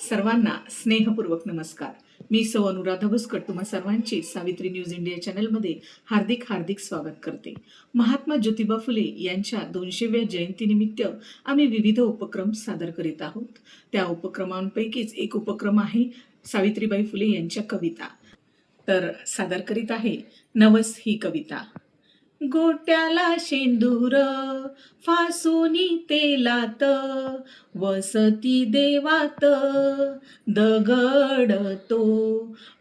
सर्वांना स्नेहपूर्वक नमस्कार. मी सौ अनुराधा भुस्कट तुम्हा सर्वांची सावित्री न्यूज इंडिया चॅनलमध्ये हार्दिक हार्दिक स्वागत करते. महात्मा ज्योतिबा फुले यांच्या 200व्या जयंतीनिमित्त आम्ही विविध उपक्रम सादर करीत आहोत. त्या उपक्रमांपैकीच एक उपक्रम आहे सावित्रीबाई फुले यांच्या कविता. तर सादर करीत आहे नवस ही कविता. गोट्याला शेंदूर फासुनी तेलात, वसती देवात दगड तो.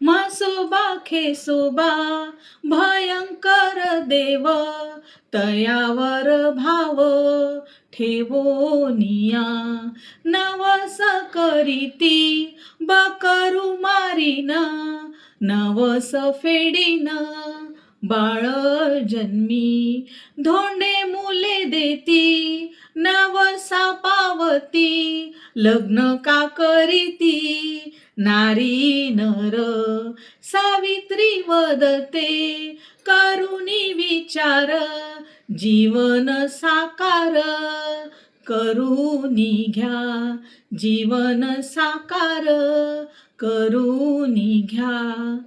म्हसोबा खेसोबा भयंकर देव, तयावर भाव ठेवोनिया. नवस करीती बकरू मारीन, नवस फेडीन बाळ जन्मी. धोंडे मुले देती नवसा पावती, लग्न का करीती नारी नर. सावित्री वदते करुणी विचार, जीवन साकार करुणी घ्या. जीवन साकार करुणी घ्या.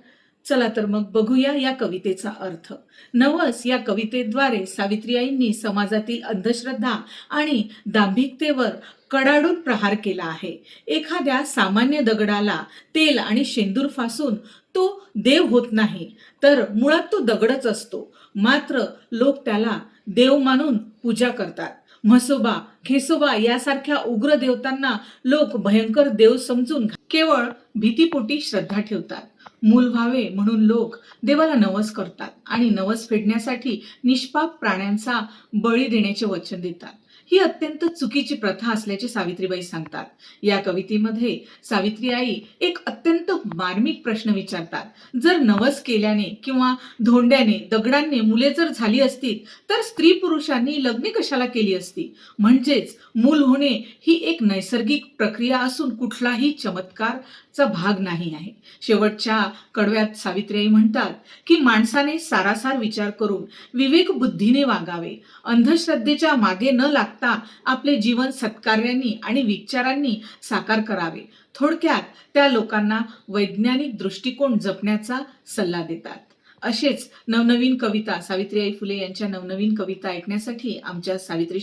चला तर मग बघूया या कवितेचा अर्थ. नवस या कवितेद्वारे सावित्रीबाईंनी समाजातील अंधश्रद्धा आणि दांभिकतेवर कडाडून प्रहार केला आहे. एखाद्या सामान्य दगडाला तेल आणि शेंदूर फासून तो देव होत नाही, तर मुळात तो दगडच असतो. मात्र लोक त्याला देव मानून पूजा करतात. म्हसोबा खेसोबा यासारख्या उग्र देवतांना लोक भयंकर देव समजून केवळ भीतीपोटी श्रद्धा ठेवतात. मूल व्हावे म्हणून लोक देवाला नवस करतात आणि नवस फेडण्यासाठी निष्पाप प्राण्यांचा बळी देण्याचे वचन देतात. ही अत्यंत चुकीची प्रथा असल्याचे सावित्रीबाई सांगतात. या कवितेमध्ये सावित्री आई एक अत्यंत मार्मिक प्रश्न विचारतात. जर नवस केल्याने किंवा धोंड्याने दगडांनी मुले जर झाली असती, तर स्त्री पुरुषांनी लग्ने कशाला केली असती? म्हणजेच मूल होणे ही एक नैसर्गिक प्रक्रिया असून कुठलाही चमत्कारचा भाग नाही आहे. शेवटच्या कडव्यात सावित्रीबाई म्हणतात की माणसाने सारासार विचार करून विवेक बुद्धीने वागावे. अंधश्रद्धेच्या मागे न लागता आपले जीवन सत्कार्यांनी आणि विचारांनी साकार करावे. थोडक्यात त्या लोकांना वैज्ञानिक दृष्टिकोन जपण्याचा सल्ला देतात. असेच नवनवीन कविता सावित्रीबाई फुले यांच्या नवनवीन कविता ऐकण्यासाठी आमच्या सावित्री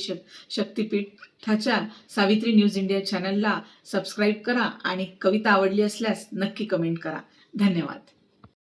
शक्तिपीठाच्या सावित्री न्यूज इंडिया चॅनलला सबस्क्राईब करा आणि कविता आवडली असल्यास नक्की कमेंट करा. धन्यवाद.